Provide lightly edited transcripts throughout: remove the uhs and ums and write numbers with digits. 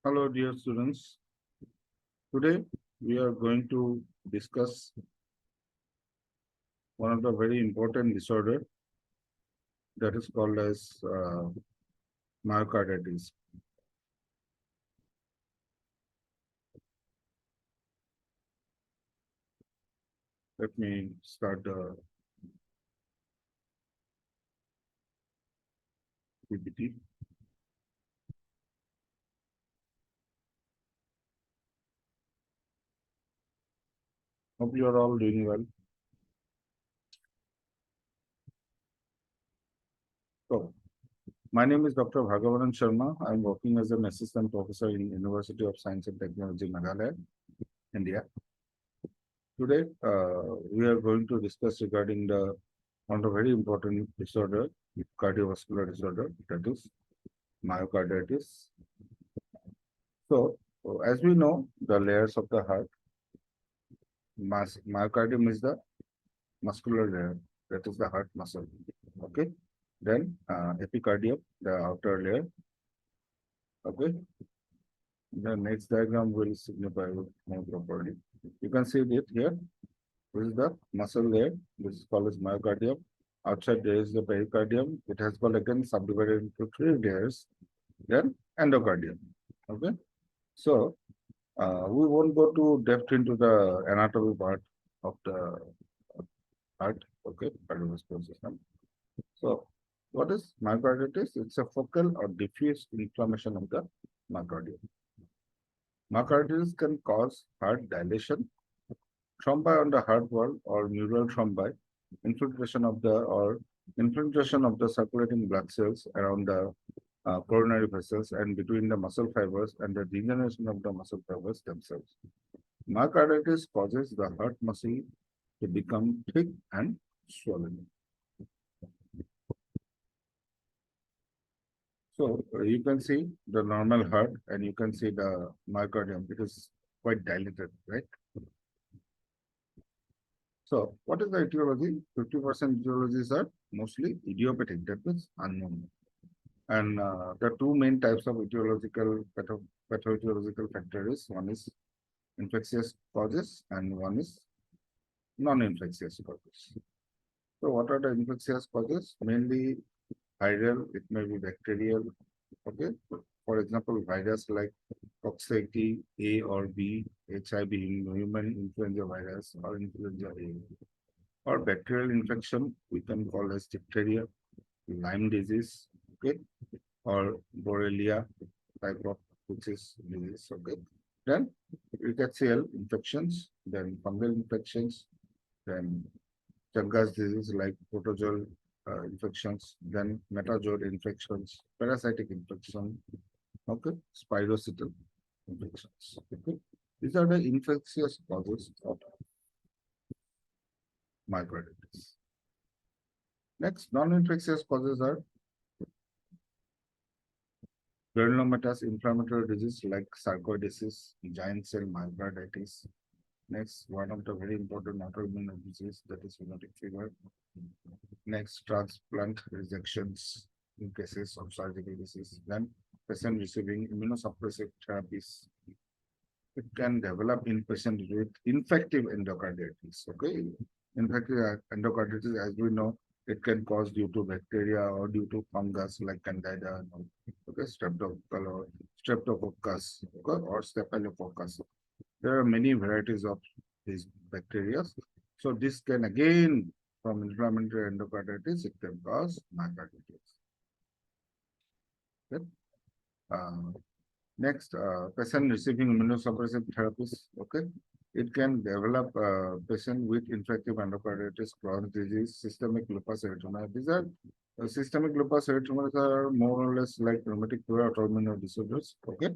Hello, dear students. Today we are going to discuss one of the very important disorder that is called as myocarditis. Let me start the PPT. Hope you are all doing well. So, my name is Dr. Bhagavanan Sharma. I am working as an assistant professor in University of Science and Technology, Meghalaya, India. Today, we are going to discuss regarding the one of the very important disorder, cardiovascular disorder, that is myocarditis. So, as we know, the layers of the heart, myocardium is the muscular layer, that is the heart muscle. Okay. Then epicardium, the outer layer. Okay. The next diagram will signify more properly. You can see it here. This is the muscle layer. This is called as myocardium. Outside there is the pericardium. It has got again subdivided into three layers. Then endocardium. Okay. So we won't go too depth into the anatomy part of the heart, okay, cardiovascular system. So, what is myocarditis? It's a focal or diffuse inflammation of the myocardium. Myocarditis can cause heart dilation, thrombi on the heart wall or neural thrombi, infiltration of the circulating blood cells around the coronary vessels and between the muscle fibers and the degeneration of the muscle fibers themselves. Myocarditis causes the heart muscle to become thick and swollen. So you can see the normal heart and you can see the myocardium. It is quite dilated, right? So what is the etiology? 50% etiologies are mostly idiopathic, that means unknown. And the two main types of etiological pathophysiological factors, one is infectious causes and one is non-infectious causes. So what are the infectious causes? Mainly viral, it may be bacterial, okay? For example, virus like Coxsackie A or B, HIV, human influenza virus or influenza A, or bacterial infection, we can call as diphtheria, Lyme disease, okay, or Borrelia type of which is disease, okay. Then rickettsial infections, then fungal infections, then Chagas disease like protozoal infections, then metazoal infections, parasitic infection, okay, spirochetal infections. Okay, these are the infectious causes of myocarditis. Next, non-infectious causes are granulomatous inflammatory disease like sarcoidosis, giant cell myocarditis. Next, one of the very important autoimmune disease that is rheumatic fever. Next, transplant rejections in cases of surgical disease. Then, patient receiving immunosuppressive therapies. It can develop in patients with infective endocarditis. Okay, infective endocarditis, as we know, it can cause due to bacteria or due to fungus like candida, okay, streptococcus, okay, or staphylococcus. There are many varieties of these bacteria. So this can again, from inflammatory endocarditis, it can cause myocarditis. Okay. Uh, Next, patient receiving immunosuppressive therapies. Okay, it can develop patient with infective endocarditis, Crohn's disease, systemic lupus erythematosus. These are systemic lupus erythematosus are more or less like rheumatic fever autoimmune disorders. Okay,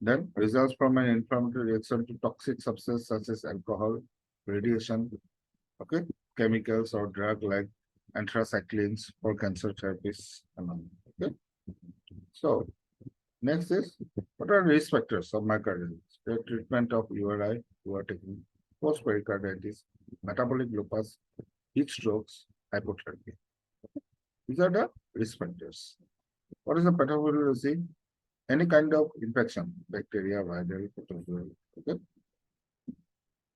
then results from an inflammatory reaction to toxic substances such as alcohol, radiation, okay, chemicals or drug like anthracyclines for cancer therapies. Okay, so next is, what are risk factors of myocarditis? The treatment of URI, who are taking post-pericarditis, metabolic lupus, heat strokes, hypothermia. These are the risk factors. What is the pathophysiology? any kind of infection, bacteria, viral, protozoal, okay,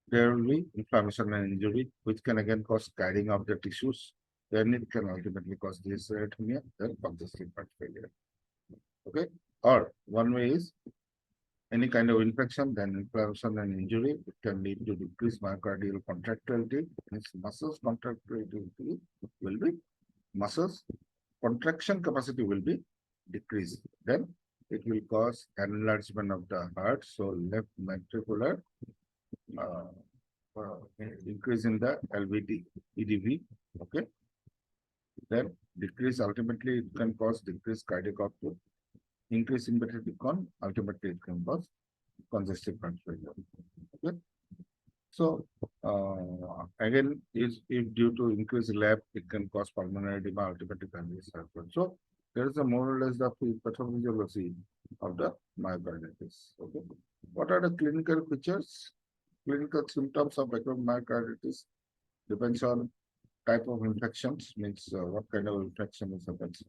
there will be inflammation and injury, which can again cause scarring of the tissues. Then it can ultimately cause this arrhythmia, then congestive heart failure. Okay, or one way is any kind of infection, then inflammation and injury. It can lead to decreased myocardial contractility. Means muscles contractility will be muscles contraction capacity will be decreased. Then it will cause enlargement of the heart. So left ventricular uh, increase in the LVT, EDV. Okay. Then decrease ultimately it can cause decreased cardiac output. Increase in con ultimately it can cause congestive heart failure. Okay. So again, is if due to increased lab, it can cause pulmonary edema, ultimately congestive heart failure. So there is a more or less the pathophysiology of the myocarditis. Okay. What are the clinical features? Clinical symptoms of acute myocarditis depends on type of infections, means what kind of infection is affects,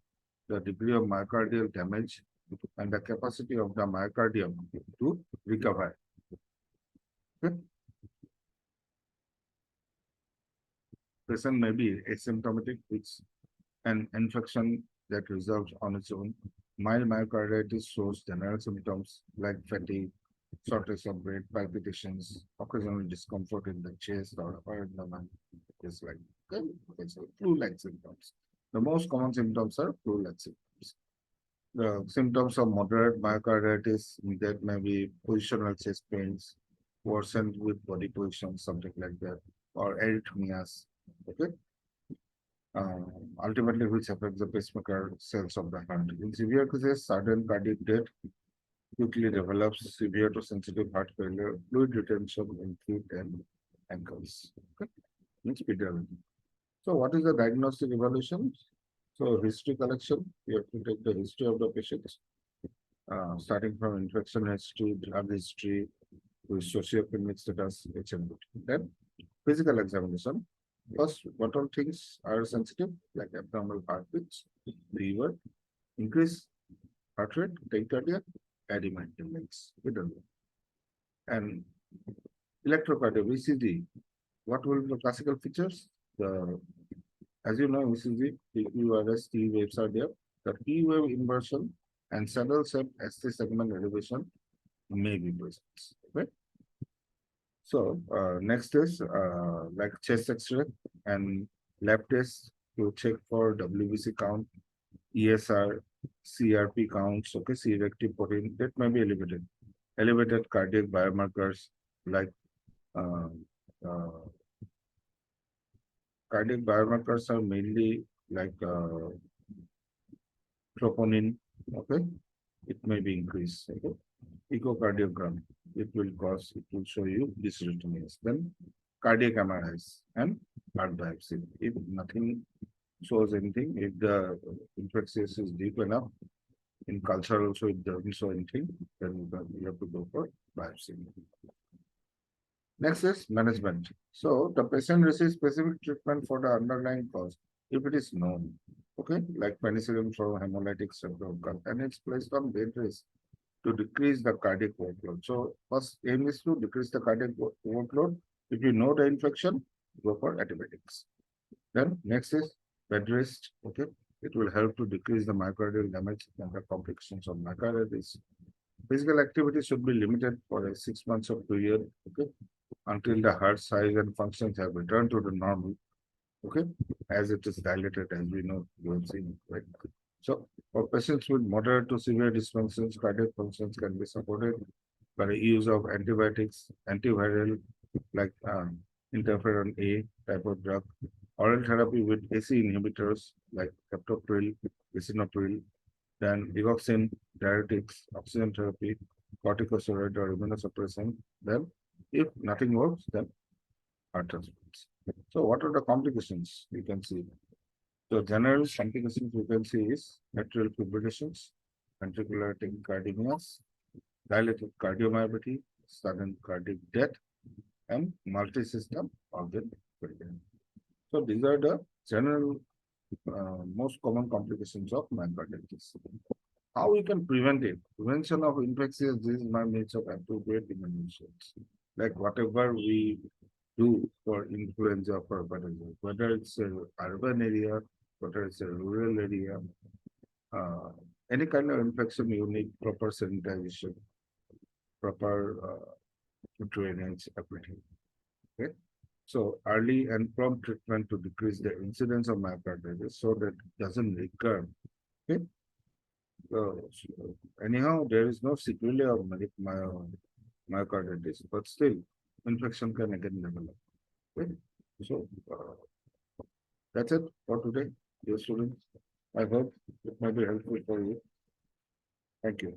the degree of myocardial damage, and the capacity of the myocardium to recover. Okay? Patient may be asymptomatic, it's an infection that resolves on its own. Mild myocarditis shows general symptoms like fatigue, shortness of breath, palpitations, occasional discomfort in the chest or in the mind. It's like it's flu-like symptoms. The most common symptoms are flu-like symptoms. The symptoms of moderate myocarditis that may be positional chest pains, worsened with body position, something like that, or arrhythmias. Okay, ultimately which affects the pacemaker cells of the heart. In severe cases, sudden cardiac death quickly develops severe to sensitive heart failure, fluid retention in feet and ankles. Okay, means pediatric. So, what is the diagnostic evaluation? So, history collection, you have to take the history of the patients, starting from infection history, drug history, with socioeconomic status, etc. Then, physical examination. First, what all things are sensitive, like abnormal heartbeats, fever, increased heart rate, tachycardia, edema index. We don't know. And electrocardiogram, ECG. What will be the classical features? The As you know, ECG, PQRS, T waves are there. The T wave inversion and saddle shape ST segment elevation may be present. Okay. So next is like chest X-ray and lab test to check for WBC count, ESR, CRP counts, okay, C-reactive protein that may be elevated. Elevated cardiac biomarkers like uh, uh, cardiac biomarkers are mainly like troponin, okay, it may be increased. Okay? Echocardiogram, it will show you dysrhythmias. Then cardiac MRIs and heart biopsy. If nothing shows anything, if the infectious is deep enough, in culture also it doesn't show anything, then you have to go for biopsy. Next is management. So the patient receives specific treatment for the underlying cause if it is known. Okay, like penicillin for hemolytic septal, and it's placed on bed rest to decrease the cardiac workload. So first aim is to decrease the cardiac workload. If you know the infection, go for antibiotics. Then next is bed rest. Okay, it will help to decrease the myocardial damage and the complications of myocarditis. Physical activity should be limited for a 6 months of period. Okay, until the heart size and functions have returned to the normal. Okay, as it is dilated, as we know, you have seen, right? So, for patients with moderate to severe dysfunctions, cardiac functions can be supported by the use of antibiotics, antiviral, like interferon A type of drug, oral therapy with AC inhibitors like captopril, lisinopril, then digoxin, diuretics, oxygen therapy, corticosteroid or immunosuppressant. Then, if nothing works, then heart transplants. So, what are the complications you can see? So, general complications you can see is atrial fibrillations, ventricular tachycardias, dilated cardiomyopathy, sudden cardiac death, and multi-system organ failure. So, these are the general most common complications of myocarditis. How we can prevent it? Prevention of infectious disease by means of appropriate immunizations. Like whatever we do for influenza for hepatitis, whether it's a urban area, whether it's a rural area, uh, any kind of infection, you need proper sanitization, proper drainage, everything. Okay. So early and prompt treatment to decrease the incidence of myocarditis so that it doesn't recur. Okay. So anyhow, there is no sequelae of myocarditis, but still, infection can again develop. Okay. So that's it for today, dear students. I hope it might be helpful for you. Thank you.